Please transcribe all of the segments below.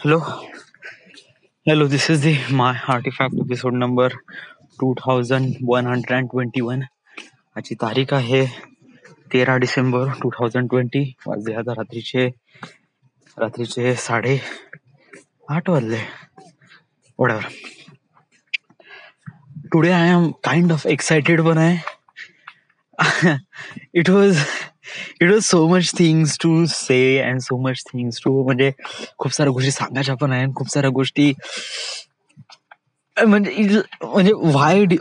Hello, hello. This is the my artifact episode number 2121. आजची तारीख आहे 13 डिसेंबर 2020. वाजले आता रात्रीचे 8:30 वाजले. Whatever. Today I am kind of excited, but it was so much things to say and so much things to म्हणजे खूप साऱ्या गोष्टी सांगायच्या पण आहे, खूप साऱ्या गोष्टी म्हणजे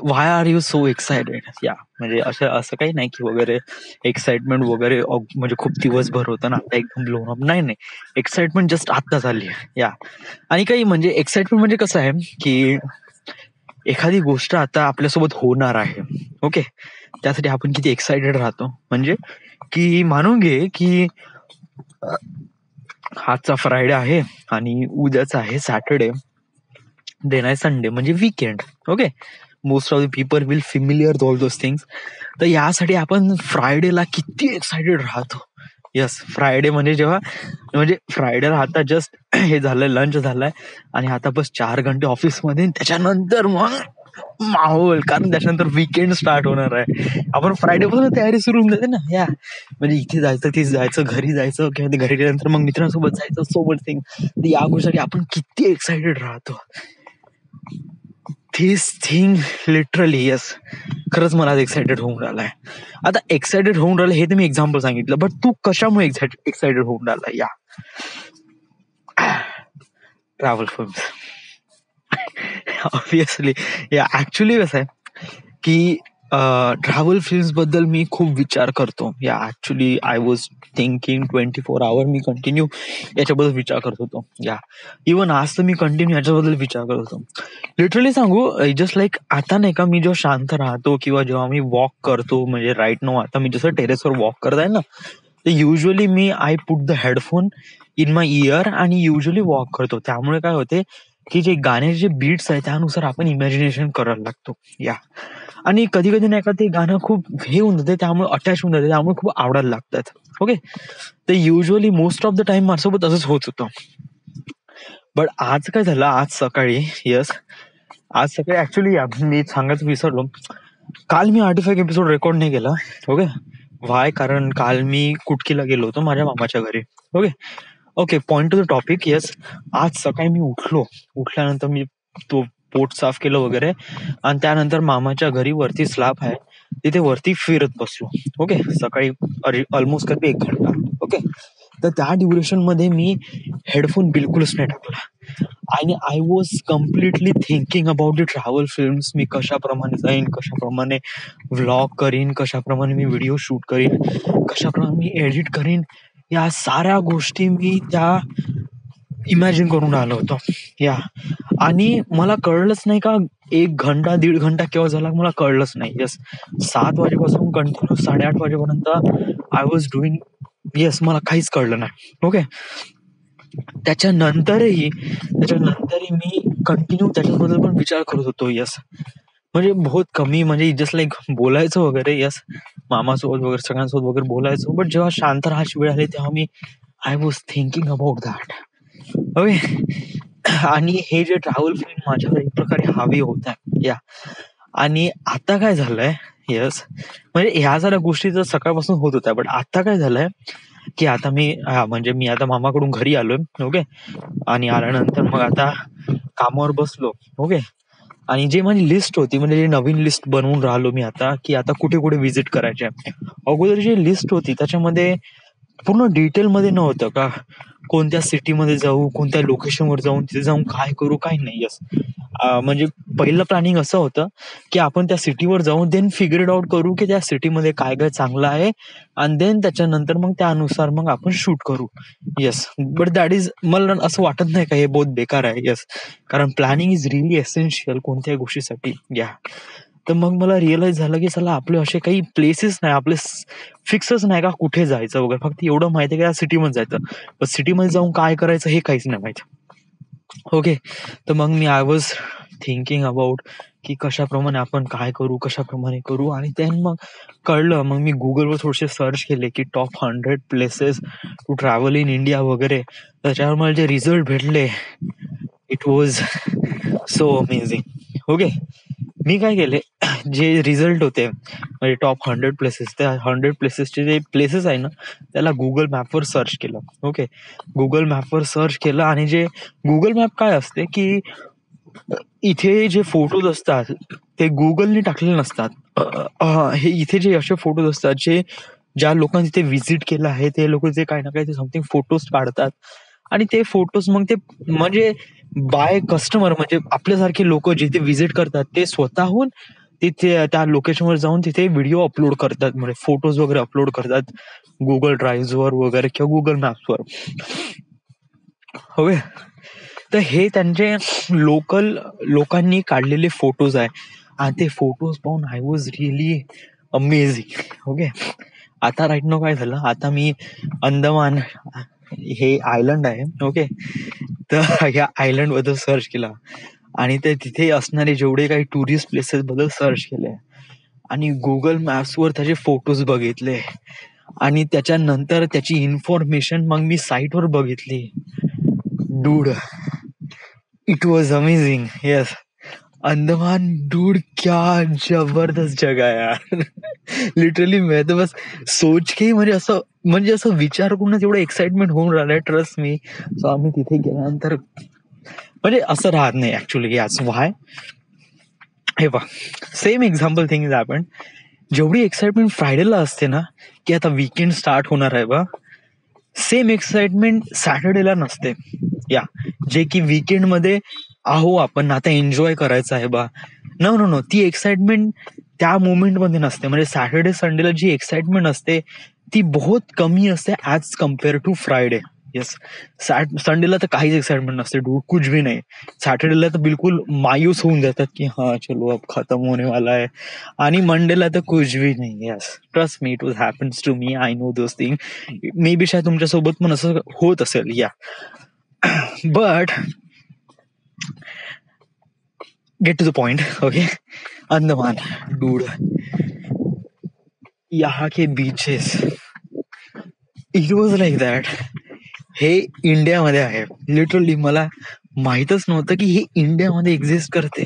why are you so excited. या म्हणजे असं काही नाही की वगैरे एक्साइटमेंट वगैरे म्हणजे खूप दिवसभर होतं ना, आता एकदम ब्लोन अप नाही. एक्साइटमेंट जस्ट आता झाली या. आणि काही म्हणजे एक्साइटमेंट म्हणजे कसं आहे की एखादी गोष्ट आता आपल्यासोबत होणार आहे. ओके, त्यासाठी आपण किती एक्साइटेड राहतो. म्हणजे की मानून घे की आजचा फ्रायडे आहे आणि उद्याचा आहे सॅटर्डे, देन आहे संडे म्हणजे weekend. Okay, most of the people will familiar all those things. तर यासाठी आपण फ्रायडेला किती एक्साइटेड राहतो. यस, फ्रायडे म्हणजे जेव्हा म्हणजे फ्रायडेला आता जस्ट हे झालंय, लंच झालाय आणि आता बस 4 घंटे ऑफिसमध्ये, त्याच्यानंतर मग माहोल, कारण त्याच्यानंतर वीकेंड स्टार्ट होणार आहे. आपण फ्रायडे पासून तयारी सुरू होऊन जाते ना. या म्हणजे इथे जायचं, तिथे जायचं, घरी जायचं, किंवा घरी गेल्यानंतर मग मित्रांसोबत जायचं, सोबत थिंग. या गोष्टीसाठी आपण किती एक्साइटेड राहतो. धिस थिंग लिटरली, यस, खरंच मला एक्साइटेड होऊन राहिलाय. आता एक्साइटेड होऊन राहिलं हे तर मी एक्झाम्पल सांगितलं, बट तू कशामुळे एक्साइटेड होऊन राहिला? या ट्रॅव्हल फिल्म्स. ऑब्विसली या ऍक्च्युली कसं आहे की ट्रॅव्हल फिल्म्स बद्दल मी खूप विचार करतो. या actually I was thinking 24 hour मी कंटिन्यू याच्याबद्दल विचार करत होतो. या इव्हन आज तर मी कंटिन्यू याच्याबद्दल विचार करत होतो. लिटरली सांगू, जस्ट लाईक आता नाही का, मी जेव्हा शांत राहतो किंवा जेव्हा मी वॉक करतो, म्हणजे राईट नो आता मी जसं टेरेसवर वॉक करत आहे ना, तर usually me I put the headphone in my ear आणि युजली वॉक करतो. त्यामुळे काय होते की जे गाण्याचे जे बीट्स आहेत त्यानुसार आपण इमॅजिनेशन करायला लागतो. या आणि कधी कधी नाही का ते गाणं खूप हे होऊन जाते, त्यामुळे अटॅच होऊन जाते, त्यामुळे खूप आवडायला लागतात. ओके, तर usually most of the time माझ्यासोबत असंच होत होतं. बट आज काय झालं, आज सकाळी ऍक्च्युली मी सांगायचं विसरलो, काल मी आर्टिफॅक्ट एपिसोड रेकॉर्ड नाही केला. Okay, Y? कारण काल मी कुटकीला गेलो होतो माझ्या मामाच्या घरी. Okay, point two the topic. Yes, आज सकाळी मी उठल्यानंतर मी तो पोट साफ केलं वगैरे, आणि त्यानंतर मामाच्या घरी वरती स्लॅब आहे, तिथे वरती फिरत बसलो. ओके, सकाळी ऑलमोस्ट कधी 1 घंटा. ओके, तर त्या ड्युरेशन मध्ये मी हेडफोन बिलकुलच नाही टाकला आणि I was completely thinking about the travel films. मी कशाप्रमाणे जाईन, कशाप्रमाणे व्लॉग करीन, कशाप्रमाणे मी व्हिडिओ शूट करीन, कशाप्रमाणे मी एडिट करीन, या साऱ्या गोष्टी मी त्या इमॅजिन करून राहिलो होतो. या आणि मला कळलंच नाही का 1 घंटा 1.5 घंटा केव्हा झाला मला कळलंच नाही. येस, 7 वाजेपासून कंटिन्यू 8:30 वाजेपर्यंत आय वॉज डुईंग. येस, मला काहीच कळलं नाही. ओके, त्याच्यानंतरही मी कंटिन्यू त्याच्याबद्दल पण विचार करत होतो. येस, म्हणजे बहुत कमी, म्हणजे जस्ट लाईक बोलायचं वगैरे. येस, मामासोबत वगैरे सगळ्यांसोबत वगैरे बोलायचो, बट जेव्हा शांत राहायची वेळ आली तेव्हा मी I was thinking about that. Okay, आणि हे जे ट्रॅव्हल फिल्म माझ्यावर एक प्रकारे हावी होत आहे. या आणि आता काय झालंय, येस, म्हणजे ह्या साऱ्या गोष्टी तर सकाळपासून होत होत्या, बट आता काय झालंय की आता मी आता मामाकडून घरी आलोय. ओके, आणि आल्यानंतर मग आता कामावर बसलो. ओके, आणि जे माझी लिस्ट होती, म्हणजे जे नवीन लिस्ट बनवून राहिलो मी आता, की आता कुठे कुठे व्हिजिट करायचे. अगोदर जी लिस्ट होती त्याच्यामध्ये पूर्ण डिटेलमध्ये नव्हतं का कोणत्या सिटीमध्ये जाऊ, कोणत्या लोकेशनवर जाऊन, तिथे जाऊन काय करू, काय नाही. यस, म्हणजे पहिलं प्लॅनिंग असं होतं की आपण त्या सिटीवर जाऊन देन फिगर इट आउट करू की त्या सिटीमध्ये काय काय चांगलं आहे, आणि देन त्याच्यानंतर मग त्यानुसार मग आपण शूट करू. येस, बट दॅट इज, मला असं वाटत नाही का हे बहुत बेकार आहे. येस, कारण प्लॅनिंग इज रिअली एसेन्शियल कोणत्याही गोष्टीसाठी. या तर मग मला रिअलाइज झालं की चला, आपले असे काही प्लेसेस नाही, आपले फिक्सच नाही का कुठे जायचं वगैरे, फक्त एवढं माहिती आहे की सिटीमध्ये जायचं, पण सिटीमध्ये जाऊन काय करायचं हे काहीच नाही माहिती. ओके, तर मग मी आय वॉज थिंकिंग अबाउट की कशाप्रमाणे आपण काय करू, कशाप्रमाणे करू. आणि त्यान मग कळलं. मग मी गुगलवर थोडेसे सर्च केले की top 100 places to travel in India वगैरे. त्याच्यावर मला जे रिझल्ट भेटले, it was so amazing. Okay, मी काय केले, जे रिझल्ट होते म्हणजे टॉप 100 प्लेसेस, त्या 100 प्लेसेसचे जे प्लेसेस आहे ना, त्याला गुगल मॅपवर सर्च केलं. ओके, गुगल मॅपवर सर्च केलं. आणि जे गुगल मॅप काय असते की इथे जे फोटोज असतात ते गुगलने टाकलेले नसतात. हे इथे जे असे फोटोज असतात जे ज्या लोकांनी तिथे व्हिजिट केलं आहे, ते लोक जे काही ना काही ते समथिंग फोटोज काढतात. आणि ते फोटोज मग ते म्हणजे बाय कस्टमर, म्हणजे आपल्यासारखे लोक जिथे व्हिजिट करतात ते स्वतःहून तिथे त्या लोकेशनवर जाऊन तिथे व्हिडिओ अपलोड करतात, म्हणजे फोटोज वगैरे अपलोड करतात गुगल ड्राईव्हवर वगैरे किंवा गुगल मॅप्सवर. होय. तर हे त्यांचे लोकल लोकांनी काढलेले फोटोज आहे. आणि ते फोटोज पाहून I was really amazing. Okay, आता राईट नाव काय झालं, आता मी अंदमान हे आयलंड आहे. ओके, तर ह्या आयलंड बद्दल सर्च केला आणि ते तिथे असणारे जेवढे काही टुरिस्ट प्लेसेस बद्दल सर्च केले आणि गुगल मॅप्सवर त्याचे फोटोज बघितले. आणि त्याच्यानंतर त्याची इन्फॉर्मेशन मग मी साईटवर बघितली. Dude, it was amazing. Yes, Andaman dude, क्या जबरदस्त जगह है यार. लिटरली मैं तो बस सोच के म्हणजे असं विचार करूनच एवढं एक्साइटमेंट होऊन राहिलंय, ट्रस्ट मी. सो आम्ही तिथे गेल्यानंतर म्हणजे असं राहत नाही ऍक्च्युली. याच व्हाय, हे पहा, same example thing is happen. जेवढी एक्साइटमेंट फ्रायडेला असते ना की आता वीकेंड स्टार्ट होणार आहे बा, सेम एक्साइटमेंट सॅटर्डेला नसते. या जे की वीकेंड मध्ये आहो आपण आता एन्जॉय करायचं आहे बा, नो नो नो, ती एक्साइटमेंट त्या मोमेंट मध्ये नसते. म्हणजे सॅटर्डे संडेला जी एक्साइटमेंट असते ती बहुत कमी असते as compare to Friday. Yes, संडेला तर काहीच एक्साइटमेंट नसते, डूड, कुछ भी नाही. सॅटर्डेला तर बिलकुल मायूस होऊन जातात की हा चलो अब खत्म होने वाला है. आणि मंडेला तर कुछ भी नाही. Yes, trust me, it was happens to me, I know those thing. Maybe शायद तुमच्यासोबत पण असं होत असेल. Yeah but get to the point. Okay, Andaman dude, यहाँ के beaches, it was like that. हे इंडियामध्ये आहे. लिटरली मला माहीतच नव्हतं की हे इंडियामध्ये एक्झिस्ट करते.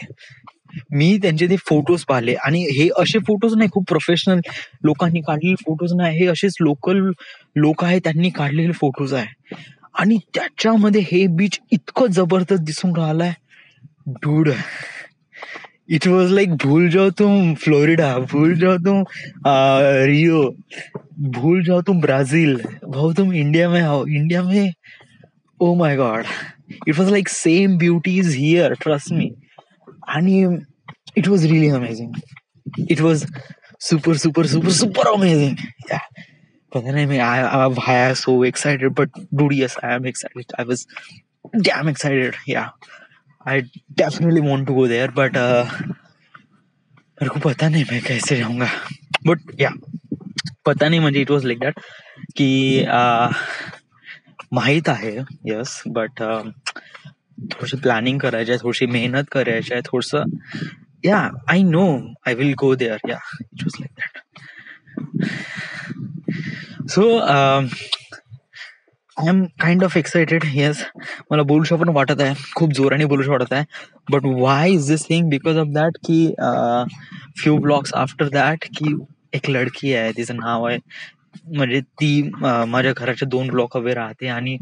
मी त्यांचे ते फोटोज पाहिले आणि हे असे फोटोज नाही खूप प्रोफेशनल लोकांनी काढलेले फोटोज नाही, हे असेच लोकल लोक आहेत त्यांनी काढलेले फोटोज आहे. आणि त्याच्यामध्ये हे बीच इतकं जबरदस्त दिसून राहिलाय डूड. इट वॉज लाइक भूल जाओ तुम फ्लोरिडा, भूल जाओ तुम रियो, भूल जाओ तुम ब्राजील, भाऊ तुम इंडिया में आओ. इंडिया में oh my god, it was like same beauty is here, trust me. आणि it was really amazing. It was super super super super amazing. पता नहीं मैं I am so excited, but dude, yes, I am excited. I was damn excited. Yeah, I definitely want to go there, but मेरे को पता नहीं मैं कैसे जाऊंगा. But yeah, पता नहीं म्हणजे इट वॉज लाईक दॅट की माहित आहे. यस, बट थोडीशी प्लॅनिंग करायची आहे, थोडीशी मेहनत करायची आहे, थोडस. Yeah, I know I will go there. Yeah, it was like that. So I am kind of excited. Yes, मला बोलूशा पण वाटत आहे, खूप जोराने बोलूशा वाटत आहे. But why is this thing, because of that की फ्यू ब्लॉक्स आफ्टर दॅट की एक लडकी आहे, तिचं नाव आहे, म्हणजे ती माझ्या घराच्या 2 ब्लॉक अवे राहते. आणि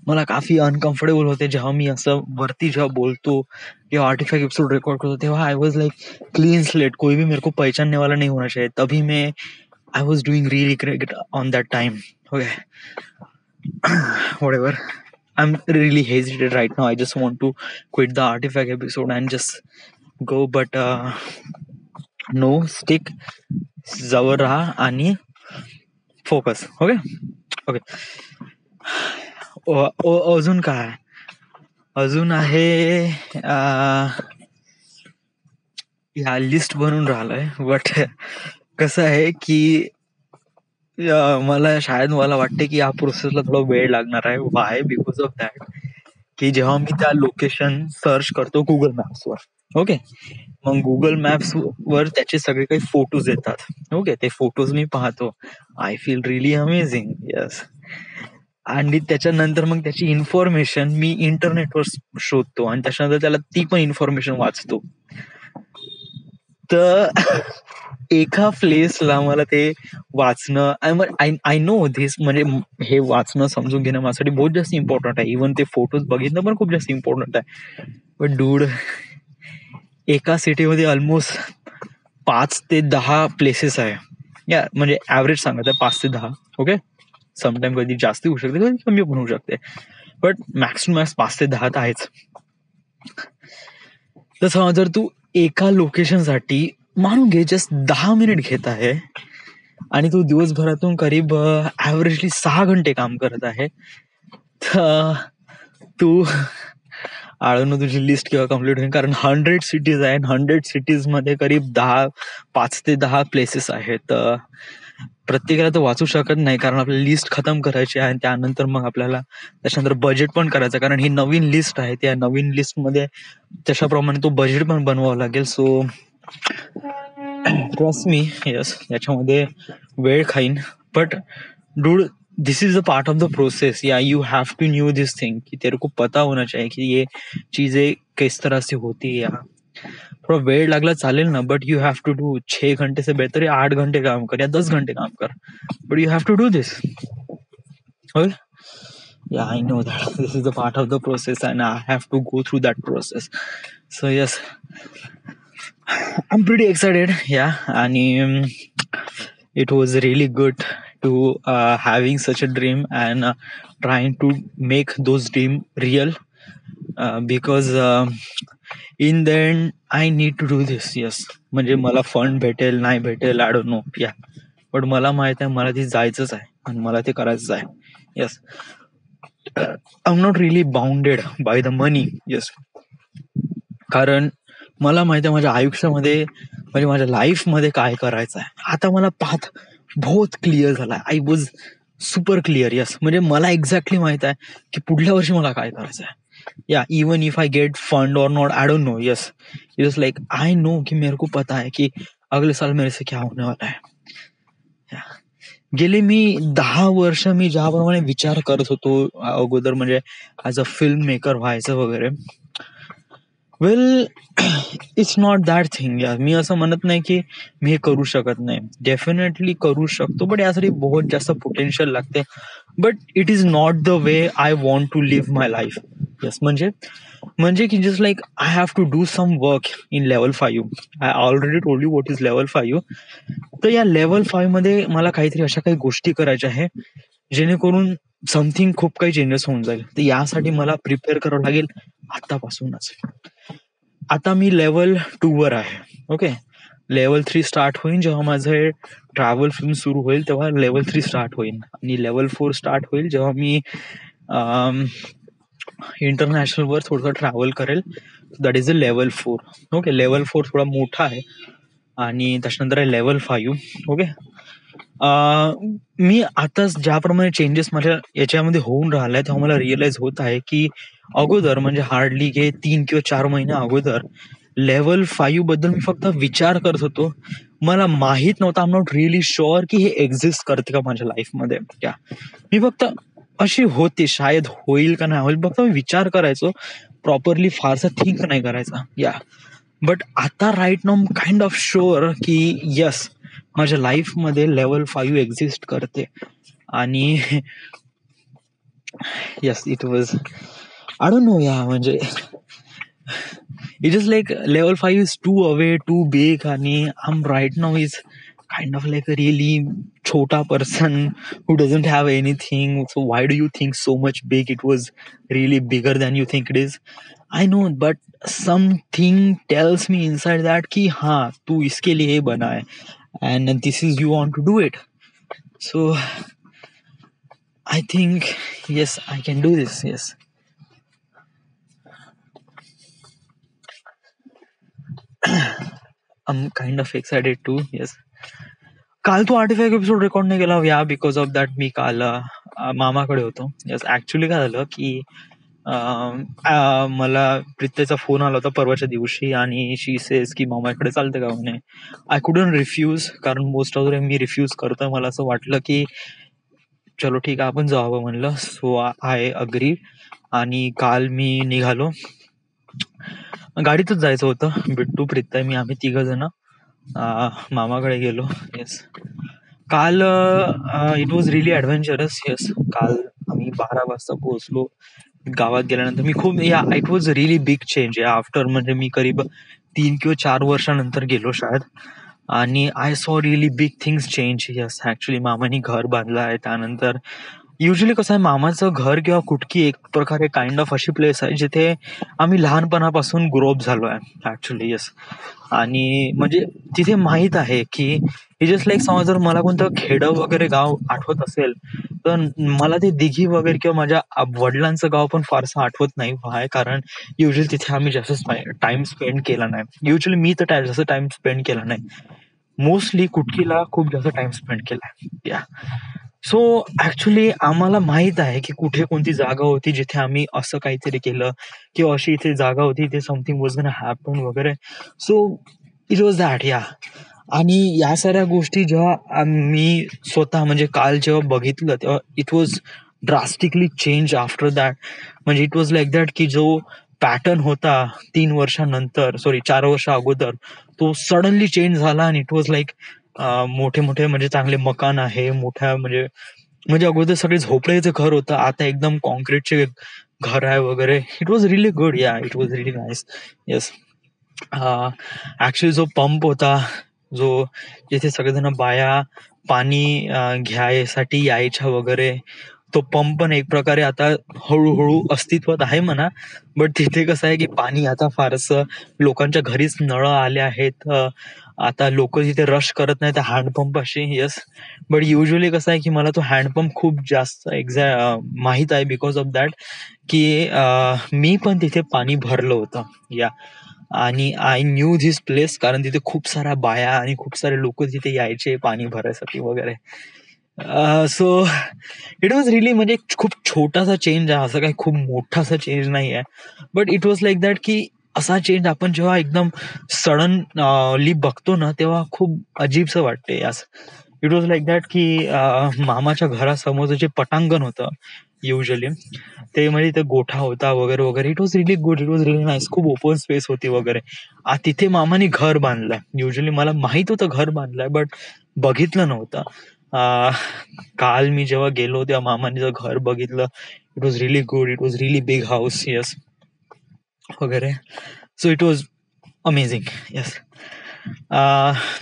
मला काफी अनकम्फर्टेबल होते जेव्हा मी असं वरती जेव्हा बोलतो किंवा आर्टिफॅक्ट एपिसोड रेकॉर्ड करतो, तेव्हा I was like clean slate, कोई भी मेरे को पहचानने वाला नहीं होना चाहिए. तभी मैं I was doing really great on that time. Okay, whatever, I'm really hesitant right now. I just want to quit the artifact episode and just go, but no, stick, जवळ राहा आणि फोकस. Okay okay. अजून काय, अजून आहे या list बनून राहिलंय. बट कसं आहे की मला वाटते की या प्रोसेसला थोडा वेळ लागणार आहे. वाय, बिकॉज ऑफ दॅट की जेव्हा मी त्या लोकेशन सर्च करतो गुगल मॅप्सवर, ओके. मग गुगल मॅप्स वर त्याचे सगळे काही फोटोज येतात. ओके, ते फोटोज मी पाहतो. I feel really amazing. Yes. आणि त्याच्यानंतर मग त्याची इन्फॉर्मेशन मी इंटरनेटवर शोधतो आणि त्याच्यानंतर त्याला ती पण इन्फॉर्मेशन वाचतो. तर एका प्लेसला मला ते वाचणं, आय नो धिस, म्हणजे हे वाचणं समजून घेणं माझ्यासाठी बहुत जास्त इम्पॉर्टंट आहे. इव्हन ते फोटोज बघितणं पण खूप जास्त इम्पॉर्टंट आहे. पण डूड, एका सिटीमध्ये ऑलमोस्ट 5 ते 10 प्लेसेस आहे. या म्हणजे ऍव्हरेज सांगत आहे 5 ते 10. ओके, समटाईम कधी जास्त होऊ शकते, कधी कमी पण होऊ शकते, बट मॅक्स टू मॅक्स 5 ते 10 तर आहेच. तसं जर तू एका लोकेशनसाठी मानून घे जस्ट 10 मिनिट घेत आहे आणि तू दिवसभरातून करीब ऍव्हरेजली 6 घंटे काम करत आहे, तर तू आळून तुझी लिस्ट किंवा कम्प्लीट होईल. कारण 100 सिटीज आहे, 100 सिटीज मध्ये करीब 5 ते 10 प्लेसेस आहेत. प्रत्येकाला तर वाचू शकत नाही, कारण आपल्याला लिस्ट खतम करायची आहे आणि त्यानंतर मग आपल्याला त्याच्यानंतर बजेट पण करायचं, कारण ही नवीन लिस्ट आहे. त्या नवीन लिस्ट मध्ये त्याच्याप्रमाणे तो बजेट पण बनवावा लागेल. सो ट्रस्ट मी, यस, याच्यामध्ये वेळ खाईन, but dude, this is a part of the process. Yeah you have to new this thing कि तेरे को पता होना चाहिए कि ये चीजें किस तरह से होती है. या थोड़ा वेळ लागला चालेल ना, but you have to do. 6 घंटे से बेहतर है 8 घंटे काम कर या 10 घंटे काम कर, but you have to do this. Okay. Yeah, I know that this is a part of the process and I have to go through that process. So yes, I'm pretty excited. Yeah, and it was really good to having such a dream and trying to make those dream real, because in the end I need to do this. Yes, म्हणजे मला fund भेटेल नाही भेटेल I don't know. या, पण मला माहित आहे मला ते जायचंच आहे आणि मला ते करायचंच आहे. Yes, I am not really bounded by the money. Yes, कारण मला माहिती आहे माझ्या आयुष्यामध्ये, म्हणजे माझ्या लाईफ मध्ये काय करायचं आहे. आता मला पाथ बहुत क्लिअर झालाय. I was super clear. Yes, म्हणजे मला एक्झॅक्टली माहित आहे की पुढल्या वर्षी मला काय करायचं आहे. Yeah, even if I get fund or not, I don't know. Yes, it is like I know कि मेरे को पता है कि अगले साल मेरे से क्या होने वाला है. गेले मी 10 वर्ष मी ज्याप्रमाणे विचार करत होतो अगोदर, म्हणजे ऍज अ फिल्म मेकर व्हायचं वगैरे, वेल, इट्स नॉट दॅट थिंग. यार, मी असं म्हणत नाही की मी हे करू शकत नाही. डेफिनेटली करू शकतो, बट यासाठी बहुत जास्त पोटेन्शियल लागते. But it is not the way I want to live my life. Yes, म्हणजे की just like I have to do some work in level 5. I already told you what is level 5. तर या level 5 मध्ये मला काहीतरी अशा काही गोष्टी करायच्या आहे जेणेकरून समथिंग खूप काही चेंजेस होऊन जाईल. तर यासाठी मला प्रिपेअर करावं लागेल आतापासूनच. आता मी लेवल 2 वर आहे. ओके, लेवल 3 स्टार्ट होईल जेव्हा माझं ट्रॅव्हल फिल्म सुरू होईल, तेव्हा लेवल 3 स्टार्ट होईल. आणि लेवल 4 स्टार्ट होईल जेव्हा मी इंटरनॅशनल वर थोडंसं ट्रॅव्हल करेल. That is a level 4. Okay, level 4 थोडा मोठा आहे. आणि त्याच्यानंतर आहे लेवल 5. ओके, मी आताच ज्याप्रमाणे चेंजेस माझ्या याच्यामध्ये होऊन राहिलाय तेव्हा मला रिअलाइज होत आहे की अगोदर, म्हणजे हार्डली 3 किंवा 4 महिने अगोदर, लेवल 5 बद्दल मी फक्त विचार करत होतो. मला माहित नव्हतं, I am not really sure की हे एक्झिस्ट करते का माझ्या लाईफमध्ये. क्या, मी फक्त अशी होती, शायद होईल का नाही होईल, फक्त मी विचार करायचो, प्रॉपरली फारसा थिंक नाही करायचा. या, बट आता right now kind of sure की यस, माझ्या लाईफ मध्ये लेवल 5 एक्झिस्ट करते. आणि yes, it was, I don't know. Yeah, म्हणजे it is like level 5 is too away, too big, आणि I am right now is kind of like a really chota person who doesn't have anything. So why do you think so much big? It was really bigger than you think it is. I know, but something tells me inside that कि हाँ तू इसके लिए बना है and this is you want to do it. So I think yes, I can do this. Yes. I'm kind of excited too. Yes. काल तू 45 episode record नाही केला. या, बिकॉज ऑफ दॅट मी काल मामाकडे होतो. यस, ऍक्च्युली काय झालं की मला प्रीत्यचा फोन आला होता परवाच्या दिवशी आणि शी सेज की मामाकडे चालते का म्हणे. आय कुडंट रिफ्यूज, कारण मोस्ट ऑफ द टाइम मी रिफ्यूज करतोय. मला असं वाटलं की चलो ठीक आहे आपण जावं म्हणलं. सो आय अग्री आणि काल मी निघालो. गाडीतच जायचं होतं. बिट्टू, प्रीत्या, मी आम्ही 3 जण मामाकडे गेलो. येस, काल it was really adventurous. Yes, काल आम्ही 12 वाजता पोहोचलो गावात गेल्यानंतर. मी खूप it was really big change after, म्हणजे मी करीब 3 किंवा 4 वर्षानंतर गेलो शाळेत आणि I saw really big things change. Yes, actually मामानी घर बांधलं आहे. त्यानंतर युजली कसं आहे, मामाचं घर किंवा कुटकी एक प्रकारे काइंड ऑफ अशी प्लेस आहे जिथे आम्ही लहानपणापासून ग्रोअप झालो आहे ऍक्च्युली. येस, आणि म्हणजे तिथे माहित आहे की जस्ट लाईक समज जर मला कोणतं खेडं वगैरे गाव आठवत असेल तर मला ते दिघी वगैरे किंवा माझ्या वडिलांचं गाव पण फारसं आठवत नाही. आहे कारण युजली तिथे आम्ही जास्त टाइम स्पेंड केला नाही. युजली मी तर जास्त टाइम स्पेंड केला नाही. मोस्टली कुटकीला खूप जास्त टाइम स्पेंड केलाय. या, सो ऍक्च्युली आम्हाला माहित आहे की कुठे कोणती जागा होती जिथे आम्ही असं काहीतरी केलं किंवा अशी इथे जागा होती इथे समथिंग वॉज गोना हॅपन वगैरे. So it was that. या, आणि या साऱ्या गोष्टी जेव्हा मी स्वतः म्हणजे काल जेव्हा बघितलं तेव्हा it was drastically change after that. म्हणजे इट वॉज लाईक दॅट की जो पॅटर्न होता 3 वर्षानंतर, सॉरी 4 वर्ष अगोदर, तो सडनली चेंज झाला. आणि इट वॉज लाईक मोठे मोठे म्हणजे चांगले मकान आहे, मोठ्या म्हणजे म्हणजे अगोदर सगळे झोपड्याचं घर होतं, आता एकदम कॉन्क्रीटचे घर आहे वगैरे. It was really good. Yeah, it was really nice. Yes, actually जो पंप होता, जो जिथे सगळेजण बाया पाणी घ्यायसाठी यायच्या वगैरे, तो पंप पण एक प्रकारे आता हळूहळू अस्तित्वात आहे म्हणा. बट तिथे कसं आहे की पाणी आता फारसं लोकांच्या घरीच नळ आले आहेत. आता लोक तिथे रश करत नाही त्या हँडपंपाशी. येस, बट युजली कसं आहे की मला तो हँडपंप खूप जास्त माहित आहे बिकॉज ऑफ दॅट की मी पण तिथे पाणी भरलं होतं. या, आणि आय न्यू धिस प्लेस कारण तिथे खूप साऱ्या बाया आणि खूप सारे लोक तिथे यायचे पाणी भरायसाठी वगैरे. सो इट वॉज रिअली म्हणजे खूप छोटासा चेंज आहे, असं काही खूप मोठासा चेंज नाही आहे. But it was like that की असा चेंज आपण जेव्हा एकदम सडनली बघतो ना तेव्हा खूप अजीबसं वाटते. यास, इट वॉज लाईक दॅट की मामाच्या घरासमोरचं जे पटांगण होतं युजली, ते म्हणजे ते गोठा होता वगैरे वगैरे. It was really good, it was really nice. खूप ओपन स्पेस होती वगैरे. तिथे मामाने घर बांधलंय. युजली मला माहित होतं घर बांधलंय बट बघितलं नव्हतं. काल मी जेव्हा गेलो तेव्हा मामाने जर घर बघितलं. It was really good, it was really big house. Yes, वगैरे. So it was amazing. Yes,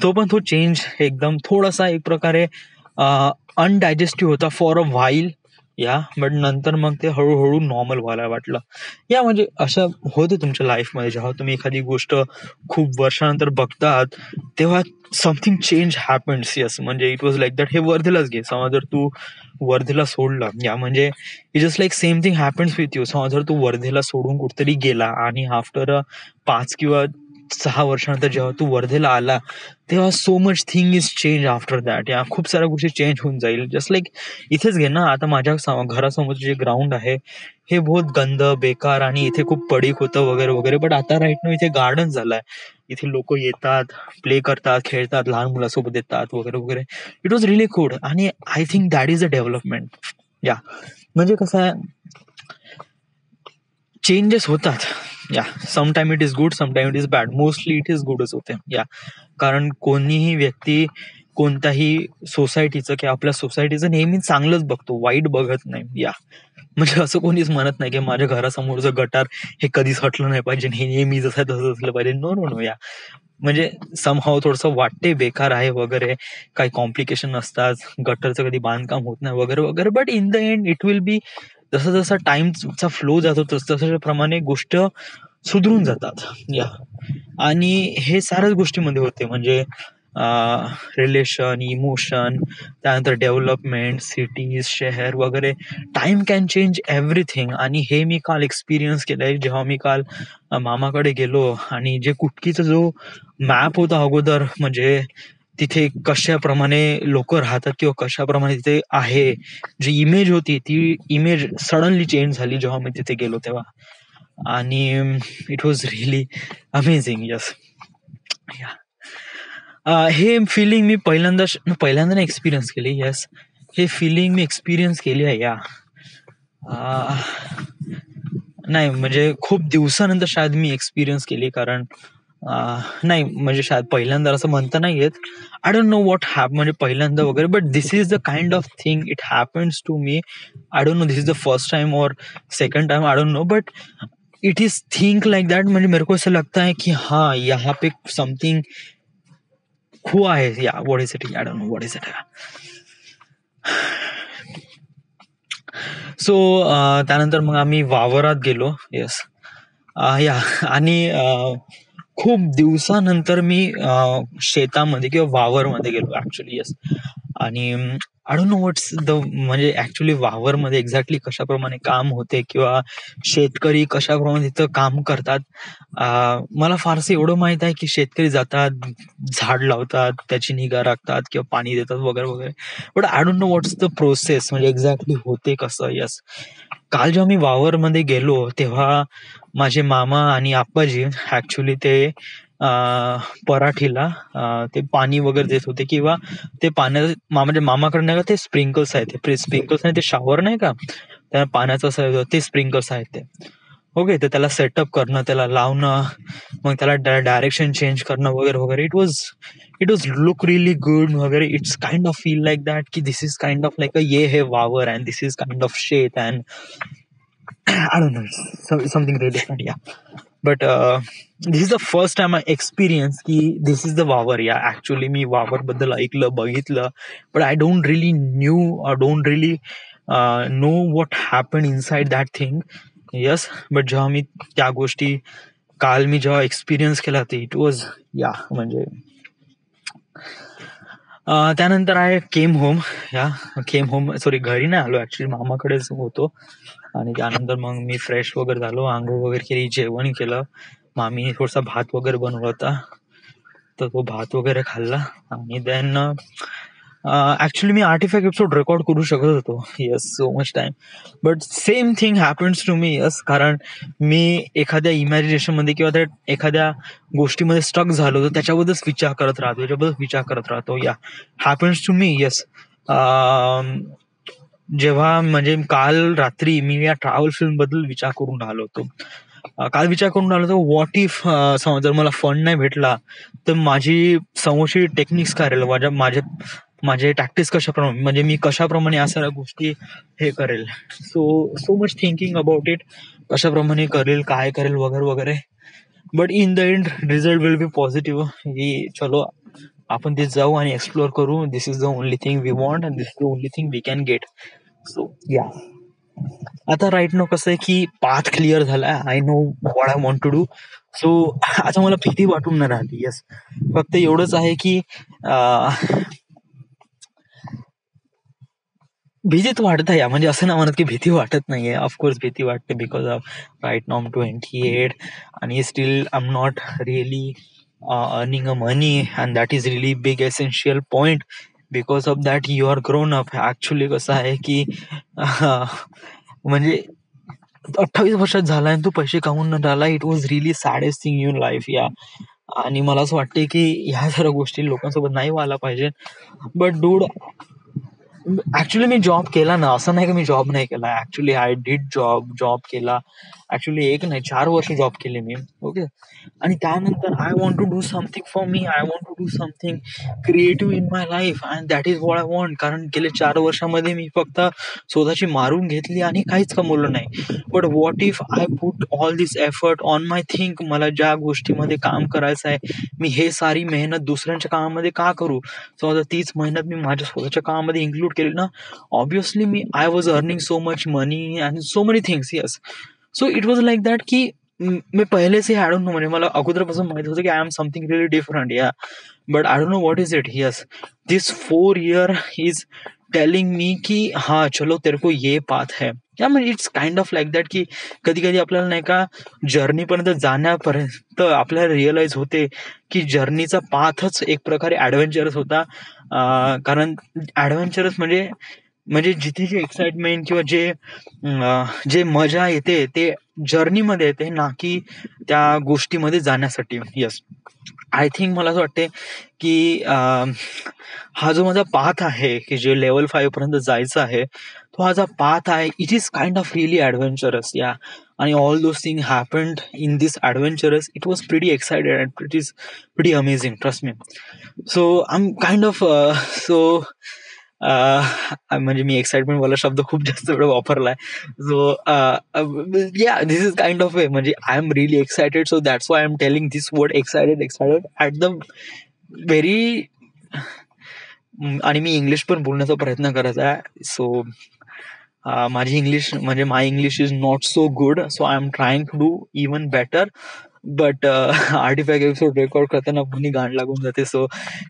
तो चेंज एकदम थोडासा एक प्रकारे अनडायजेस्टिव्ह होता for a while. Yeah, but नंतर मग ते हळूहळू नॉर्मल व्हायला वाटलं. या, म्हणजे असं होतं तुमच्या लाईफमध्ये जेव्हा तुम्ही एखादी गोष्ट खूप वर्षानंतर बघतात तेव्हा समथिंग चेंज हॅपन्स. येस, म्हणजे इट वॉज लाईक दॅट. हे वर्धेलाच घे, समज जर तू वर्धेला सोडलं, या म्हणजे it just like same thing happens with you. समज जर तू वर्धेला सोडून कुठेतरी गेला आणि आफ्टर 5 किंवा 6 वर्षानंतर जेव्हा तू वर्धेला आला तेव्हा so much thing is change after that. या, खूप साऱ्या गोष्टी चेंज होऊन जाईल. जस्ट लाईक इथेच घे ना, आता माझ्या घरासमोर जे ग्राउंड आहे हे बहुत गंद बेकार आणि इथे खूप पडीक होतं वगैरे वगैरे. बट आता राईट ना इथे गार्डन झालंय. इथे लोक येतात, प्ले करतात, खेळतात, लहान मुलासोबत येतात वगैरे वगैरे. इट वॉज रिअली गुड आणि I think that is a development. Yeah, म्हणजे कसं आहे, चेंजेस होतात. Yeah, sometime it is good, sometime it is bad. Mostly it is गुडच होते. या, कारण कोणीही व्यक्ती कोणत्याही सोसायटीचं किंवा आपल्या सोसायटीचं नेहमी चांगलंच बघतो, वाईट बघत नाही. या, म्हणजे असं कोणीच म्हणत नाही की माझ्या घरासमोरचं गटार हे कधीच हटलं नाही पाहिजे, हे नेहमी जसं तसं असलं पाहिजे. No no no. या, म्हणजे समहाव थोडंसं वाटते बेकार आहे वगैरे, काही कॉम्प्लिकेशन असतात, गटरचं कधी बांधकाम होत नाही वगैरे वगैरे. But in the end it will be, जसं जसा टाइमचा फ्लो जातो तसं प्रमाणे गोष्ट सुधरून जातात. या, आणि हे साऱ्याच गोष्टीमध्ये होते, म्हणजे रिलेशन, इमोशन, त्यानंतर डेव्हलपमेंट, सिटीज, शहर वगैरे. Time can change everything. आणि हे मी काल एक्सपिरियन्स केलंय जेव्हा मी काल मामाकडे गेलो. आणि जे कुटकीचा जो मॅप होता अगोदर, म्हणजे तिथे कशाप्रमाणे लोक राहतात किंवा कशाप्रमाणे तिथे आहे, जी इमेज होती ती इमेज सडनली चेंज झाली जेव्हा मी तिथे गेलो तेव्हा. आणि it was really amazing. Yes. हे फिलिंग मी पहिल्यांदा एक्सपिरियन्स केली. येस, हे फिलिंग मी एक्सपिरियन्स केली आहे या नाही म्हणजे खूप दिवसानंतर शायद मी एक्सपिरियन्स केली. कारण नाही म्हणजे शायद पहिल्यांदा असं म्हणता नाही येत. आय डोंट नो व्हॉट म्हणजे पहिल्यांदा वगैरे, but this is the kind of thing it happens to me. I don't know this is the first time or second time, I don't know, but it is think like that. म्हणजे मेरे को ऐसा लगता है कि हाँ यहाँ पे something हुआ है. या what is it, I don't know what is it. So त्यानंतर मग आम्ही वावरात गेलो. येस. या आणि खूप दिवसानंतर मी शेतामध्ये किंवा वावरमध्ये गेलो ऍक्च्युली. येस. आणि I don't no what's the म्हणजे ऍक्च्युली वावरमध्ये एक्झॅक्टली कशाप्रमाणे काम होते किंवा शेतकरी कशाप्रमाणे तिथं काम करतात. मला फारसं एवढं माहित आहे की शेतकरी जातात, झाड लावतात, त्याची निगा राखतात किंवा पाणी देतात वगैरे वगैरे. But I don't no what's the process, म्हणजे एक्झॅक्टली होते कसं. यस. काल जेव्हा मी वावरमध्ये गेलो तेव्हा माझे मामा आणि आप्पाजी ऍक्च्युली ते पराठीला ते पाणी वगैरे देत होते किंवा ते पाण्याचं म्हणजे मामाकडे नाही का ते स्प्रिंकल्स आहेत, ते स्प्रिंकल्स नाही, ते शॉवर नाही का त्या पाण्याचं, ते स्प्रिंकल्स आहेत ते. ओके. तर त्याला सेटअप करणं, त्याला लावणं, मग त्याला डायरेक्शन चेंज करणं वगैरे वगैरे. It was look really good वगैरे. It's kind of feel like that की this is kind of like ये हे वावर and this is kind of शेत and I don't know, something really different, yeah. But this is the first time I experienced की this is the वावर. या actually मी वावर बद्दल ऐकलं, बघितलं, but I don't really knew or don't really know what happened inside that thing. Yes, but जेव्हा मी त्या गोष्टी काल मी जेव्हा एक्सपिरियन्स केला ते इट वॉज या म्हणजे त्यानंतर आय केम होम. सॉरी, घरी नाही आलो ऍक्च्युली, मामाकडेच होतो. आणि त्यानंतर मग मी फ्रेश वगैरे झालो, आंघोळ वगैरे केली, जेवण केलं. मामी थोडासा भात वगैरे बनवला होता, तर तो भात वगैरे खाल्ला. आणि देन ऍक्च्युली मी 8 एपिसोड रेकॉर्ड करू शकत होतो. Yes, so much time, but same thing happens to me. Yes. कारण मी एखाद्या इमॅजिनेशन मध्ये किंवा त्या एखाद्या गोष्टीमध्ये स्टक झालो तर त्याच्याबद्दलच विचार करत राहतो. या हॅपन्स टू मी. येस. जेव्हा म्हणजे काल रात्री मी या ट्रॅव्हल फिल्म बद्दल विचार करून राहिलो होतो. व्हॉट इफ समज जर मला फंड नाही भेटला तर माझी समोरची टेक्निक्स काय राहील, माझे टॅक्टिक्स कशाप्रमाणे, म्हणजे मी कशाप्रमाणे या सगळ्या गोष्टी हे करेल. So much thinking about it, कशाप्रमाणे करेल, काय करेल वगैरे वगैरे. But in the end result will be positive की चलो आपण ते जाऊ आणि एक्सप्लोर करू. This is the only thing we want and this is the only thing we can get. So yeah, आता राईट नो कसं आहे की पाथ क्लिअर झालाय, I know what I want to do. So आता मला भीती वाटून नाही राहिली. येस, फक्त एवढंच आहे की भीतीच वाटत आहे. म्हणजे असं ना म्हणत की भीती वाटत नाहीये, ऑफकोर्स भीती वाटते, बिकॉज ऑफ राईट नाव 28 आणि still I am not really earning a money and that is really big essential point. Because of that you are grown up. Actually कसं आहे की म्हणजे 28 वर्षात झाला आणि तू पैसे कमवून न राहिला, it was really सॅडेस्ट thing in life. या आणि मला असं वाटते की ह्या सर्व गोष्टी लोकांसोबत नाही व्हायला पाहिजे. But dude, actually me job केला ना, असं नाही की मी जॉब नाही केला. ऍक्च्युली आय डिड जॉब केला. ऍक्च्युली 1 नाही 4 वर्ष जॉब केले मी. ओके. आणि त्यानंतर I want to do something for me, I want to do something creative in my life and that is what I want. कारण गेले 4 वर्षामध्ये मी फक्त स्वतःची मारून घेतली आणि काहीच कमवलं नाही. But what if I put all this effort on my think, मला ज्या गोष्टीमध्ये काम करायचं आहे, मी हे सारी मेहनत दुसऱ्यांच्या कामामध्ये का करू. सो आता तीच मेहनत मी माझ्या स्वतःच्या कामामध्ये इन्क्लूड केली ना, obviously I was earning so much money and so many things. Yes. So it was like that की मी पहिलेच आय डोंट नो, म्हणजे मला अगोदरपासून माहित होतं की I am something really different. Yeah, but I don't know what is it. Yes, this 4 year is telling me कि हाँ चलो तेरे को ये पाथ है. या म्हणजे it's kind of like that की कधी कधी आपल्याला नाही का जर्नीपर्यंत जाण्यापर्यंत आपल्याला रिअलाइज होते की जर्नीचा पाथच एक प्रकारे ऍडव्हेंचरस होता. कारण ऍडव्हेंचरस म्हणजे म्हणजे जिथे जे एक्साइटमेंट किंवा जे मजा येते ते जर्नीमध्ये येते ना की त्या गोष्टीमध्ये जाण्यासाठी. येस, आय थिंक मला असं वाटते की हा जो माझा पाथ आहे की जे लेवल 5 पर्यंत जायचं आहे तो हा जो पाथ आहे it is kind of really adventurous. या आणि all those thing happened in this adventurous. It was pretty excited and it is pretty amazing, trust me. So I am kind of so म्हणजे मी excitement वाला शब्द खूप जास्त वेळ वापरलाय. So या दिस इज काइंड ऑफ वे म्हणजे I am really excited, so that's why I am telling this word excited excited at the very. आणि मी इंग्लिश पण बोलण्याचा प्रयत्न करत आहे. सो माझी इंग्लिश म्हणजे my English is not so good, so I am trying to do even better. But artifact episode record करताना कोणी गाण लागून जाते. So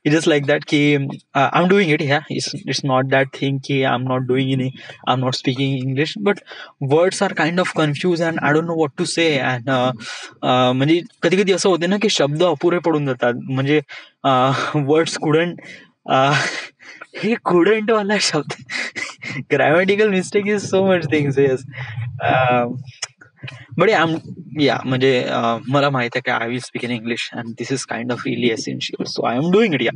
it is like that की I am doing it. Yeah it's not that thing की I am not doing in I am not speaking English, but words are kind of confuse and I don't know what to say. And म्हणजे कधी कधी असं होते ना की शब्द अपुरे पडून जातात. म्हणजे वर्ड्स कुडंट हे कुडंट वाला शब्द grammatical mistake is so much things. Yes, but या म्हणजे मला माहित आहे की I will speak in English and this is kind of really essential, so I am doing it. या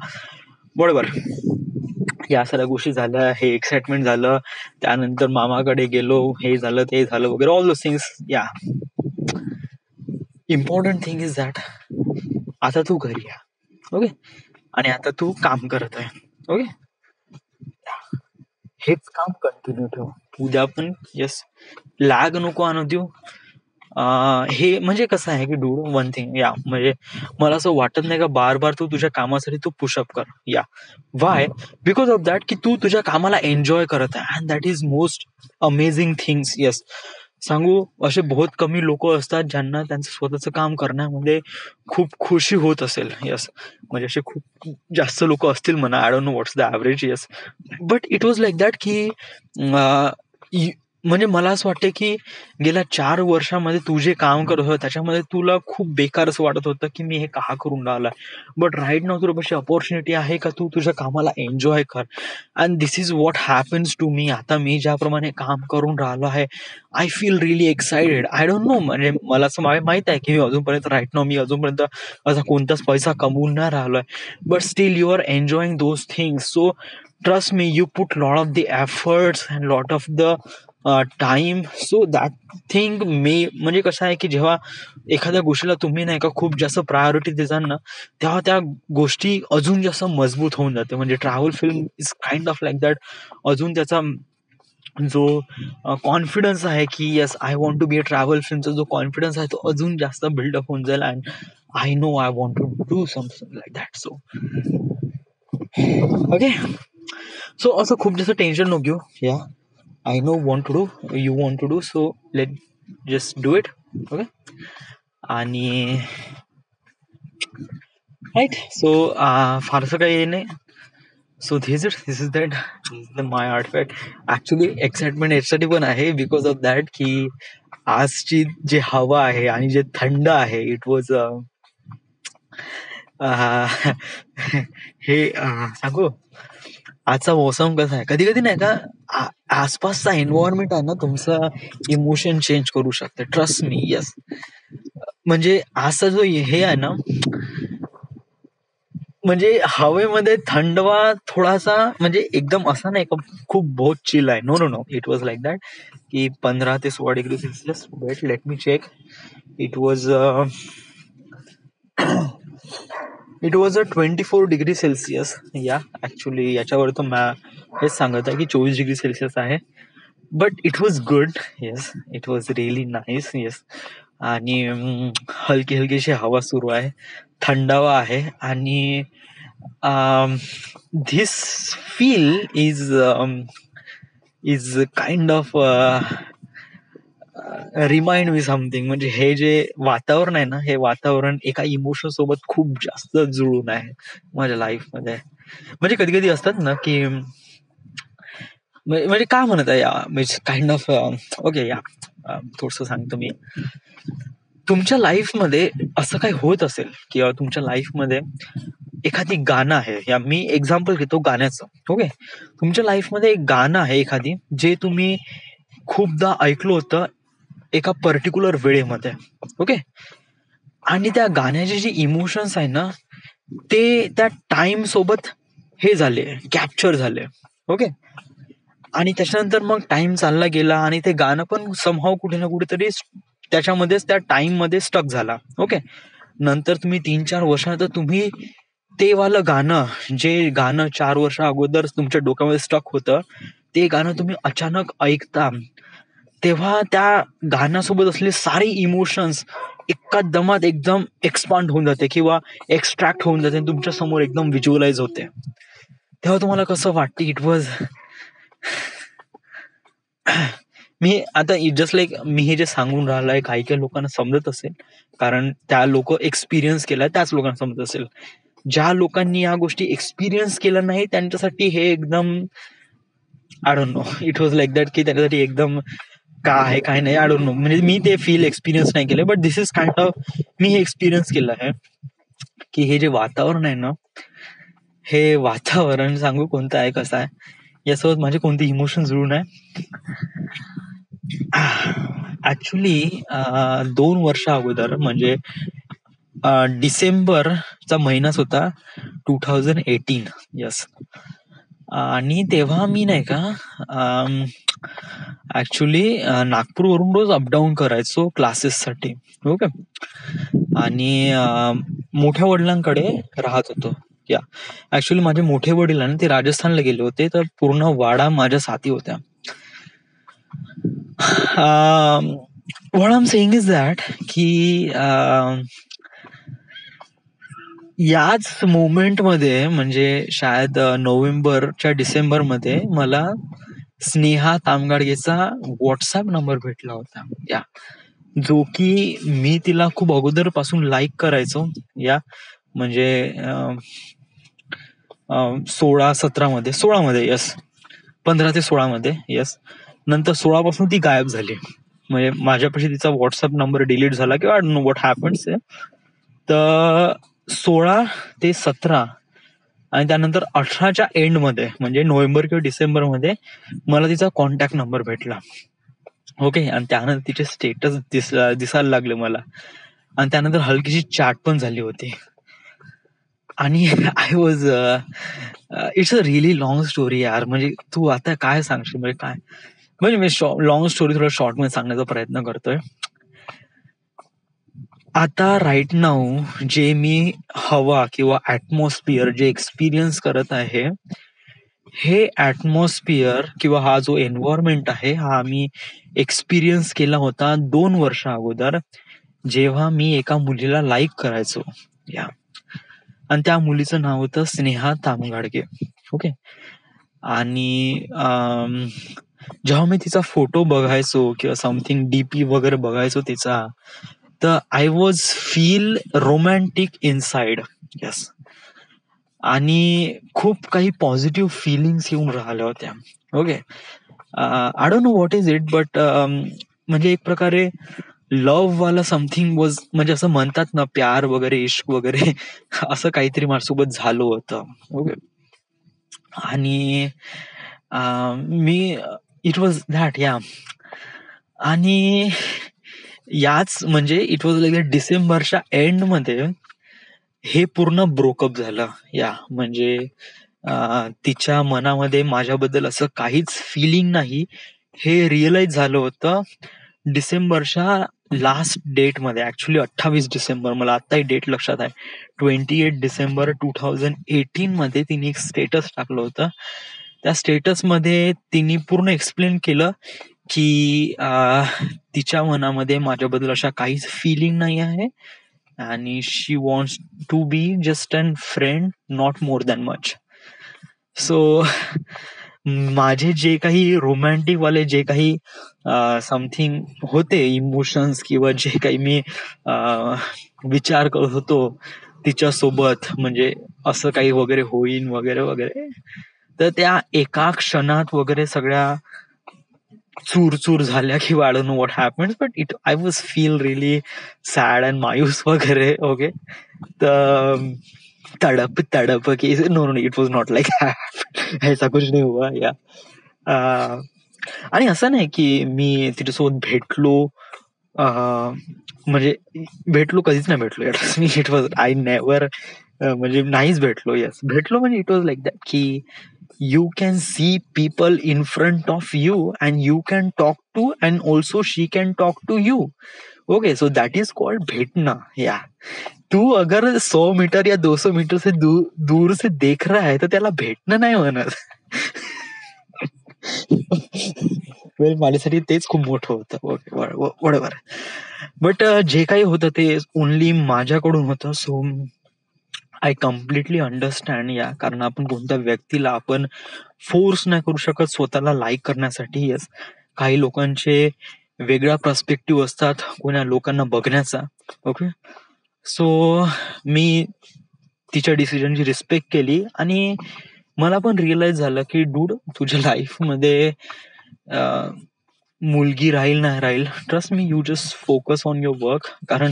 बरोबर, या सगळ्या गोष्टी झाल्या, हे एक्साइटमेंट झालं, त्यानंतर मामाकडे गेलो, हे झालं ते झालं वगैरे ऑल दोज थिंग्स. या इम्पॉर्टंट थिंग इज दॅट आता तू घरी या. ओके, आणि आता तू काम करत आहे. ओके, हेच काम कंटिन्यू ठेव उद्या पण. येस, लॅग नको आणू देऊ. हे म्हणजे कसं आहे की डू वन थिंग. या म्हणजे मला असं वाटत नाही का बार बार तू तुझ्या कामासाठी तू पुशअप कर. या वाय, बिकॉज ऑफ दॅट की तू तुझ्या कामाला एन्जॉय करत आहे and that is most amazing things. Yes, सांगू असे बहुत कमी लोक असतात ज्यांना त्यांचं स्वतःचं काम करण्यामध्ये खूप खुशी होत असेल. येस, म्हणजे असे खूप जास्त लोक असतील म्हणा, I don't no what's the average. Yes, but it was like that की म्हणजे मला असं वाटतं की गेल्या 4 वर्षामध्ये तू जे काम करत होतं त्याच्यामध्ये तुला खूप बेकार असं वाटत होतं की मी हे का करून राहिलोय. बट राईट नाव तुझ्यापाशी अपॉर्च्युनिटी आहे का तू तुझ्या कामाला एन्जॉय कर. And this is what happens to me. आता मी ज्याप्रमाणे काम करून राहिलो आहे I feel really excited. I don't know, म्हणजे मला असं माहित आहे की अजूनपर्यंत राईट नाव मी अजूनपर्यंत असा कोणताच पैसा कमवून नाही राहिलोय, but still you are enjoying those things. So trust me, you put lot of the efforts and lot of the time. So that thing म्हणजे कसं आहे की जेव्हा एखाद्या गोष्टीला तुम्ही नाही का खूप जास्त प्रायोरिटी देताल ना तेव्हा त्या गोष्टी अजून जास्त मजबूत होऊन जाते. म्हणजे travel film is kind of like that. अजून त्याचा जो कॉन्फिडन्स आहे की yes I want to be a travel फिल्मचा जो कॉन्फिडन्स आहे तो अजून जास्त बिल्डअप होऊन जाईल. And I know I want to do something like that. So okay, so असं खूप जास्त टेन्शन नको घेऊ. या I know want to do, you want to do, so let just do it. Okay, आणि राईट. सो फारसं काही नाही. So this is that my artefact. Actually excitement याच्यासाठी पण आहे बिकॉज ऑफ दॅट की आजची जी हवा आहे आणि जे थंड आहे इट वॉज हे सांगू आजचा मोसम कसा आहे. कधी कधी नाही का आसपासचा एन्व्हायरमेंट आहे ना तुमचा इमोशन चेंज करू शकते. Trust me. येस, म्हणजे आजचा जो हे आहे ना म्हणजे हवेमध्ये थंडवा थोडासा म्हणजे एकदम असा नाही का खूप बहुत चिल आहे. No no no, it was like that की 15 ते 16 degree Celsius. Wait let me check. It was it was a 24 degree Celsius. Yeah actually याच्यावर तो हेच सांगत आहे की 24 डिग्री सेल्सिअस आहे. But it was good. Yes, it was really nice. Yes, आणि हलकी हलकीशी हवा सुरू आहे, थंडावा आहे. आणि this feel is kind of remind me something. म्हणजे हे जे वातावरण आहे ना हे वातावरण एका इमोशन सोबत खूप जास्त जुळून आहे माझ्या लाईफमध्ये. म्हणजे कधी कधी असतात ना की म्हणजे काय म्हणत आहे, म्हणजे काइंड ऑफ ओके या थोडस सांगतो मी. तुमच्या लाईफमध्ये असं काही होत असेल किंवा तुमच्या लाईफमध्ये एखादी गाणं आहे, या मी एक्झाम्पल घेतो गाण्याचं. ओके, तुमच्या लाईफमध्ये एक गाणं आहे एखादी, जे तुम्ही खूपदा ऐकलं होतं एका पर्टिक्युलर वेळेमध्ये. ओके, आणि त्या गाण्याचे जे इमोशन्स आहे ना, ते त्या टाइम सोबत हे झाले, कॅप्चर झाले. ओके, आणि त्याच्यानंतर मग टाइम चालला गेला आणि ते गाणं पण समहाव कुठे ना कुठेतरी त्याच्यामध्येच त्या टाइम मध्ये स्टक झाला. ओके, नंतर तुम्ही 3-4 वर्षानंतर तुम्ही ते वालं गाणं, जे गाणं 4 वर्ष अगोदर तुमच्या डोक्यामध्ये स्टक होतं, ते गाणं तुम्ही अचानक ऐकता, तेव्हा त्या गाण्यासोबत असलेले सारे इमोशन्स एका दमात एकदम एक्सपांड होऊन जाते किंवा एक्स्ट्रॅक्ट होऊन जाते, तुमच्या समोर एकदम व्हिज्युअलाइज होते. तेव्हा तुम्हाला कसं वाटतं, इट वॉज मी आता जस्ट लाईक मी हे जे सांगून राहिलोय, काही काही लोकांना समजत असेल, कारण त्या लोक एक्सपिरियन्स केलाय, त्याच लोकांना समजत असेल. ज्या लोकांनी या गोष्टी एक्सपिरियन्स केल्या नाही त्यांच्यासाठी हे एकदम I don't no, it was like that, की त्याच्यासाठी एकदम काय आहे काय नाही, आय डोंट नो. म्हणजे मी ते फील एक्सपिरियन्स नाही केलं, but this is kind of me हे एक्सपिरियन्स केलं आहे, की हे जे वातावरण आहे ना, हे वातावरण सांगू कोणतं आहे, कसं आहे, यासोबत माझे कोणते इमोशन जुळून आहे. ऍक्च्युली 2 वर्ष अगोदर, म्हणजे डिसेंबरचा महिनाच होता, 2018. यस. आणि तेव्हा मी नाही का ऍक्च्युली नागपूरवरून रोज अपडाऊन करायचो क्लासेससाठी. ओके, आणि मोठ्या वडिलांकडे राहत होतो. या ऍक्च्युली माझे मोठे वडील आहे ना, ते राजस्थानला गेले होते, तर पूर्ण वाडा माझ्या साथी होत्या. What I am saying is that, की याच मोमेंटमध्ये, म्हणजे शायद नोव्हेंबरच्या डिसेंबरमध्ये मला स्नेहा तामगाडगेचा व्हॉट्सअप नंबर भेटला होता. या जो की मी तिला खूप अगोदर पासून लाईक करायचो. या म्हणजे 16-17 मध्ये, यस, 15 ते 16 मध्ये, यस. नंतर 16 पासून ती गायब झाली, म्हणजे माझ्यापाशी तिचा व्हॉट्सअप नंबर डिलीट झाला किंवा I don't know what happens. तर 16 ते 17 आणि त्यानंतर 18च्या एंड मध्ये, म्हणजे नोव्हेंबर किंवा डिसेंबर मध्ये मला तिचा कॉन्टॅक्ट नंबर भेटला. ओके, आणि त्यानंतर तिचे स्टेटस दिसायला लागले मला, आणि त्यानंतर हलकीशी चॅट पण झाली होती. आणि I was it's a really long story यार. म्हणजे तू आता काय सांगशील, म्हणजे काय, म्हणजे मी लॉंग स्टोरी थोडं शॉर्ट मध्ये सांगण्याचा प्रयत्न करतोय. आता राईट नाऊ जे मी हवा किंवा ऍटमॉस्फिअर जे एक्सपिरियन्स करत आहे, हे ऍटमॉस्फिअर किंवा हा जो एन्व्हायरमेंट आहे, हा मी एक्सपिरियन्स केला होता 2 वर्ष अगोदर, जेव्हा मी एका मुलीला लाईक करायचो. या, आणि त्या मुलीचं नाव होतं स्नेहा तामगाडगे. ओके, आणि जेव्हा मी तिचा फोटो बघायचो किंवा समथिंग डीपी वगैरे बघायचो तिचा, तर I was feel romantic inside. Yes, आणि खूप काही पॉझिटिव्ह फिलिंग्स येऊन राहिल्या होत्या. Okay, I don't know what is it, but म्हणजे एक प्रकारे लव्ह वाला समथिंग वॉज, म्हणजे असं म्हणतात ना, प्यार वगैरे, इश्क वगैरे असं काहीतरी माझ्यासोबत झालं होतं. ओके, आणि मी इट वॉज दॅट. या, आणि याच म्हणजे इट वॉज लाईक डिसेंबरच्या एंड मध्ये हे पूर्ण ब्रोकअप झालं. या, म्हणजे तिच्या मनामध्ये माझ्याबद्दल असं काहीच फिलिंग नाही, हे रिअलाइज झालं होतं डिसेंबरच्या लास्ट डेट मध्ये. ऍक्च्युली 28 डिसेंबर, मला आत्ताही डेट लक्षात आहे, 28 डिसेंबर 2018 मध्ये तिने एक स्टेटस टाकलं होतं. त्या स्टेटस मध्ये तिने पूर्ण एक्सप्लेन केलं की तिच्या मनामध्ये माझ्याबद्दल अशा काहीच फिलिंग नाही आहे, आणि she wants to be just an friend, not more than much. So माझे जे काही रोमॅन्टिक वाले जे काही समथिंग होते इमोशन्स, किंवा जे काही मी विचार करत होतो तिच्यासोबत, म्हणजे असं काही वगैरे होईन वगैरे वगैरे, तर त्या एका क्षणात वगैरे सगळ्या चूर झाल्या की I don't know what happens, but it I was feel really sad and मायूस वगैरे. ओके, तर तड़प तड़प की no no it was not like ऐसा कुछ नहीं हुआ या. आणि असं नाही की मी तिच्यासोबत भेटलो, म्हणजे भेटलो कधीच नाही भेटलो. मी इट वॉज आय नेव्हर, म्हणजे नाहीच भेटलो. येस, भेटलो म्हणजे इट वॉज लाईक दॅट की you can see people in front of you and you can talk to, and also she can talk to you. Okay, so that is called भेटना. या तू अगर 100 metre या 200 metre से दूर से देख रहा है तर त्याला भेटणं नाही म्हणत. माझ्यासाठी तेच खूप मोठं होतं. वॉटेव्हर, बट जे काही होतं ते ओनली माझ्याकडून होतं. So I completely understand. या कारण आपण कोणत्या व्यक्तीला आपण फोर्स नाही करू शकत स्वतःला लाईक करण्यासाठी. येस, काही लोकांचे वेगळा पर्स्पेक्टिव्ह असतात कोणा लोकांना बघण्याचा. ओके, सो मी तिच्या डिसिजनची रिस्पेक्ट केली आणि मला पण रिअलाइज झालं की डूड, तुझ्या लाईफमध्ये मुलगी राहील नाही राहील, trust me, you just focus on your work. कारण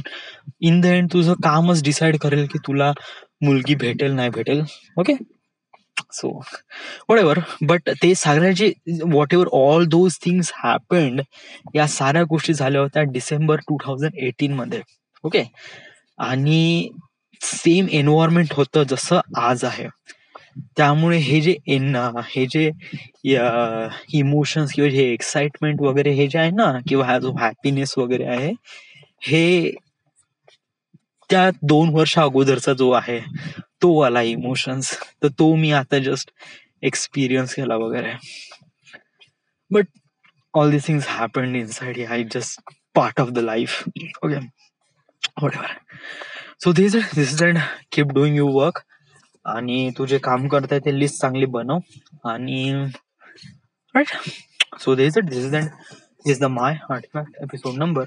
इन द एंड तुझं कामच डिसाईड करेल की तुला मुलगी भेटेल नाही भेटेल. ओके, सो व्हॉटेव्हर, बट ते सगळ्याचे what ever all those things happened, या साऱ्या गोष्टी झाल्या होत्या डिसेंबर 2018 मध्ये. ओके, आणि सेम एन्व्हायरमेंट होतं जसं आज आहे. त्यामुळे हे जे इमोशन्स किंवा हे एक्साइटमेंट वगैरे हे जे आहे ना, किंवा हा जो हॅपीनेस वगैरे आहे, हे त्या 2 वर्ष अगोदरचा जो आहे तो वाला इमोशन्स, तर तो मी आता जस्ट एक्सपिरियन्स केला वगैरे. But all this things happened inside. I just part of the life. Okay, whatever. So this is it. Keep doing your work. आणि तू जे काम करताय ते लिस्ट चांगली बनव. आणि right, so this is the my artifact episode number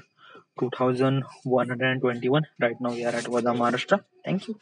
2121. Right now we are at Vada, Maharashtra. Thank you.